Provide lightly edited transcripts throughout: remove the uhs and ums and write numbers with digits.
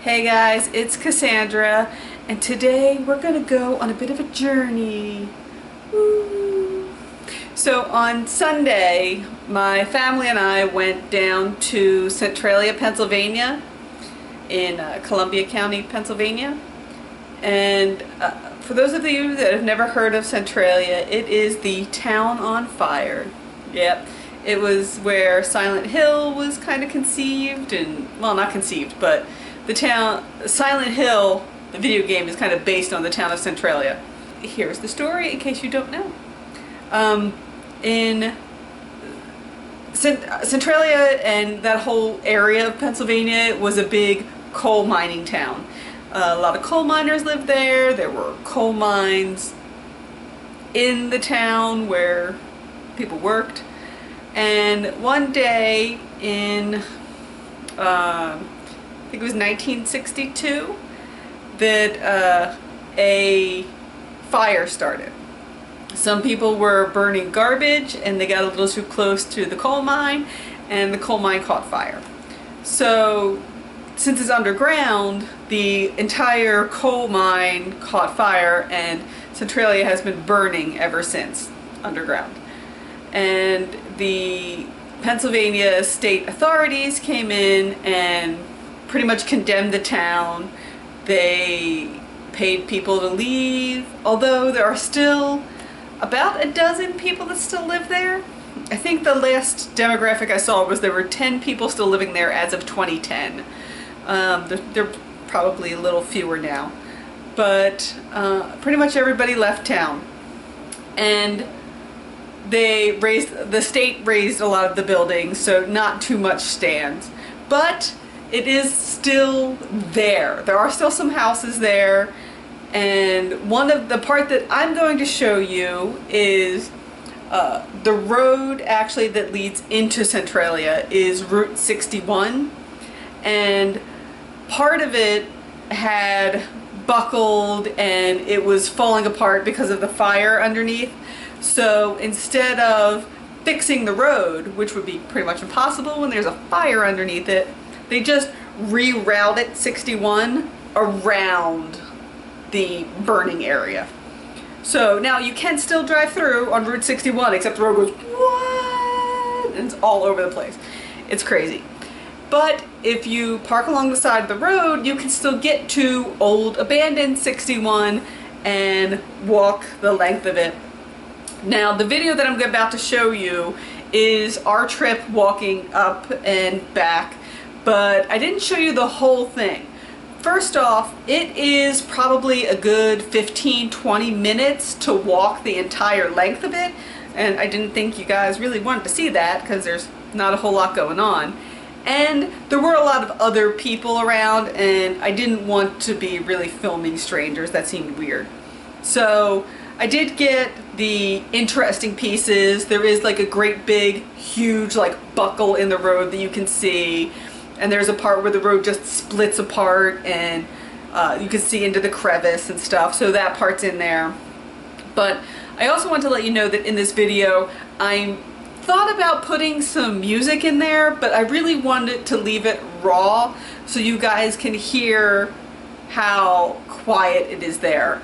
Hey guys, it's Cassandra, and today we're gonna go on a bit of a journey. Woo. So on Sunday, my family and I went down to Centralia, Pennsylvania, in Columbia County, Pennsylvania. And for those of you that have never heard of Centralia, it is the town on fire. Yep. It was where Silent Hill was kind of conceived, and, well, not conceived, but the town, Silent Hill, the video game, is kind of based on the town of Centralia. Here's the story in case you don't know. In Centralia and that whole area of Pennsylvania was a big coal mining town. A lot of coal miners lived there. There were coal mines in the town where people worked. And one day in, I think it was 1962, that a fire started. Some people were burning garbage and they got a little too close to the coal mine, and the coal mine caught fire. So since it's underground, the entire coal mine caught fire, and Centralia has been burning ever since underground. And the Pennsylvania state authorities came in and pretty much condemned the town. They paid people to leave, although there are still about a dozen people that still live there. I think the last demographic I saw was there were 10 people still living there as of 2010. They're probably a little fewer now. But pretty much everybody left town. And the state raised a lot of the buildings, so not too much stands. But it is still there. There are still some houses there, and one of the part that I'm going to show you is the road actually that leads into Centralia is Route 61, and part of it had buckled and it was falling apart because of the fire underneath. So instead of fixing the road, which would be pretty much impossible when there's a fire underneath it, they just rerouted 61 around the burning area. So now you can still drive through on Route 61, except the road goes, what? And it's all over the place. It's crazy. But if you park along the side of the road, you can still get to old abandoned 61 and walk the length of it. Now, the video that I'm about to show you is our trip walking up and back, but I didn't show you the whole thing. First off, it is probably a good 15-20 minutes to walk the entire length of it, and I didn't think you guys really wanted to see that because there's not a whole lot going on. And there were a lot of other people around, and I didn't want to be really filming strangers. That seemed weird. So I did get the interesting pieces. There is like a great big huge like buckle in the road that you can see, and there's a part where the road just splits apart and you can see into the crevice and stuff, so that part's in there. But I also want to let you know that in this video I thought about putting some music in there, but I really wanted to leave it raw so you guys can hear how quiet it is there.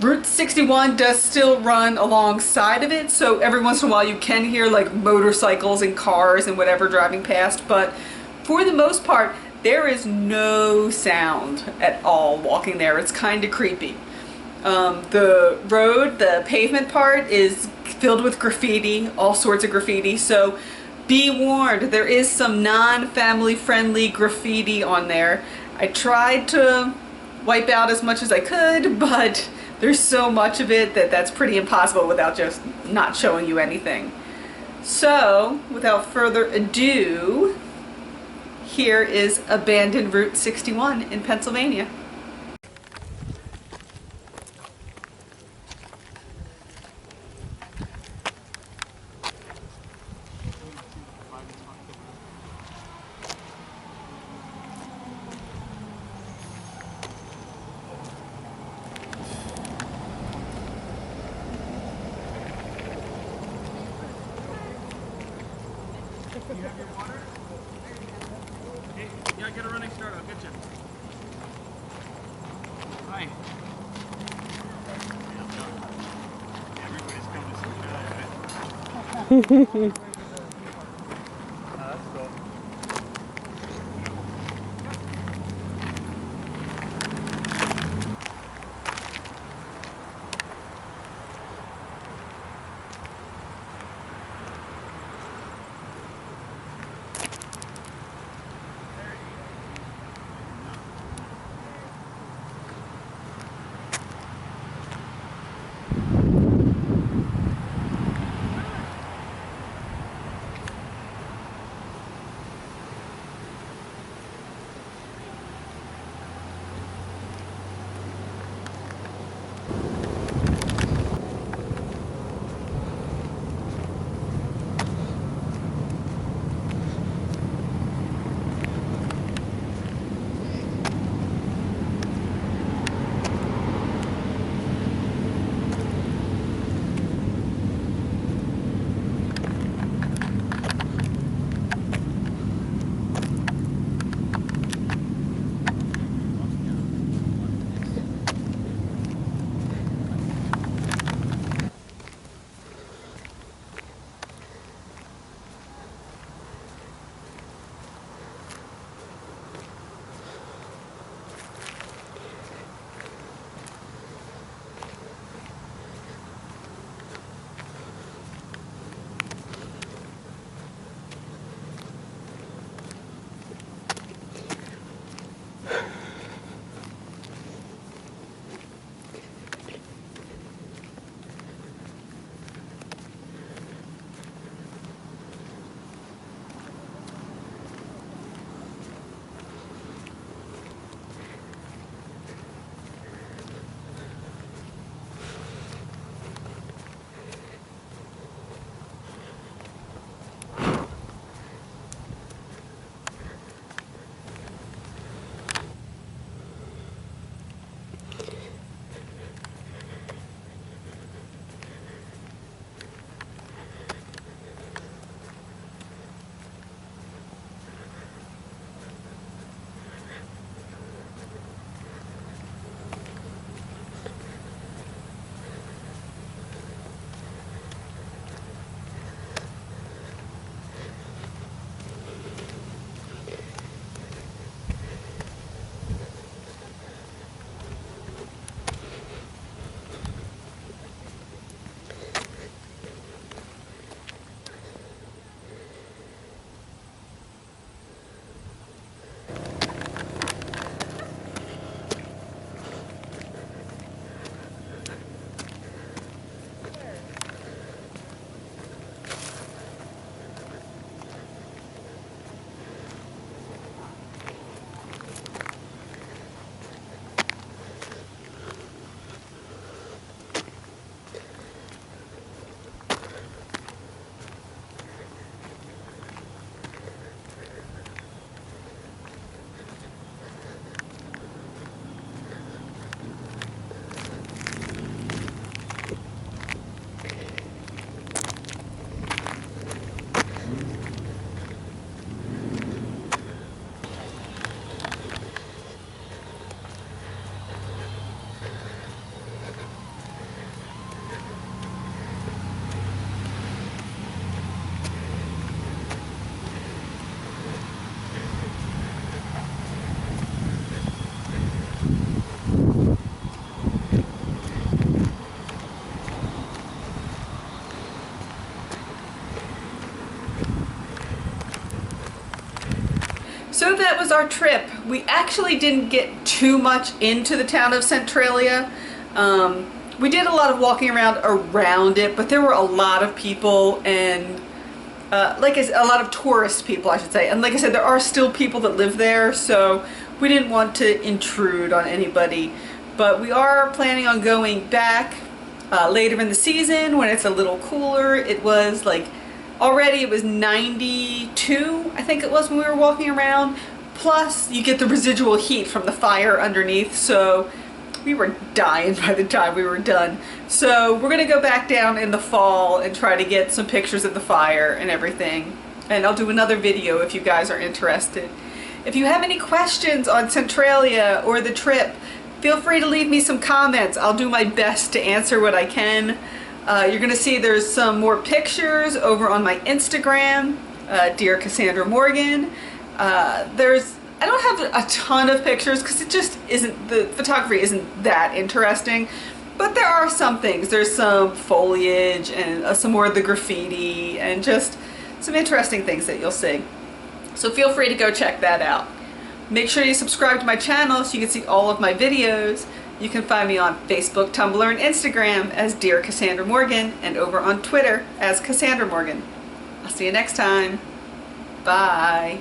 Route 61 does still run alongside of it, so every once in a while you can hear like motorcycles and cars and whatever driving past, but for the most part there is no sound at all walking there. It's kind of creepy. The road, the pavement part, is filled with graffiti, all sorts of graffiti, so be warned, there is some non-family friendly graffiti on there. I tried to wipe out as much as I could, but there's so much of it that that's pretty impossible without just not showing you anything. So, without further ado, here is abandoned Route 61 in Pennsylvania. You have your water? Yeah, get a running start, okay? Kitchen. Hi. Everybody's coming to Centralia, right? That's cool. So that was our trip. We actually didn't get too much into the town of Centralia. We did a lot of walking around it, but there were a lot of people and like I said, a lot of tourist people, I should say. And like I said, there are still people that live there, so we didn't want to intrude on anybody. But we are planning on going back later in the season when it's a little cooler. It was like already it was 92, I think it was, when we were walking around. Plus you get the residual heat from the fire underneath, so we were dying by the time we were done. So we're gonna go back down in the fall and try to get some pictures of the fire and everything. And I'll do another video if you guys are interested. If you have any questions on Centralia or the trip, feel free to leave me some comments. I'll do my best to answer what I can. You're gonna see there's some more pictures over on my Instagram, Dear Cassandra Morgan. I don't have a ton of pictures because it just isn't, the photography isn't that interesting, but there are some things. There's some foliage and some more of the graffiti and just some interesting things that you'll see. So feel free to go check that out. Make sure you subscribe to my channel so you can see all of my videos. You can find me on Facebook, Tumblr, and Instagram as Dear Cassandra Morgan, and over on Twitter as Cassandra Morgan. I'll see you next time. Bye.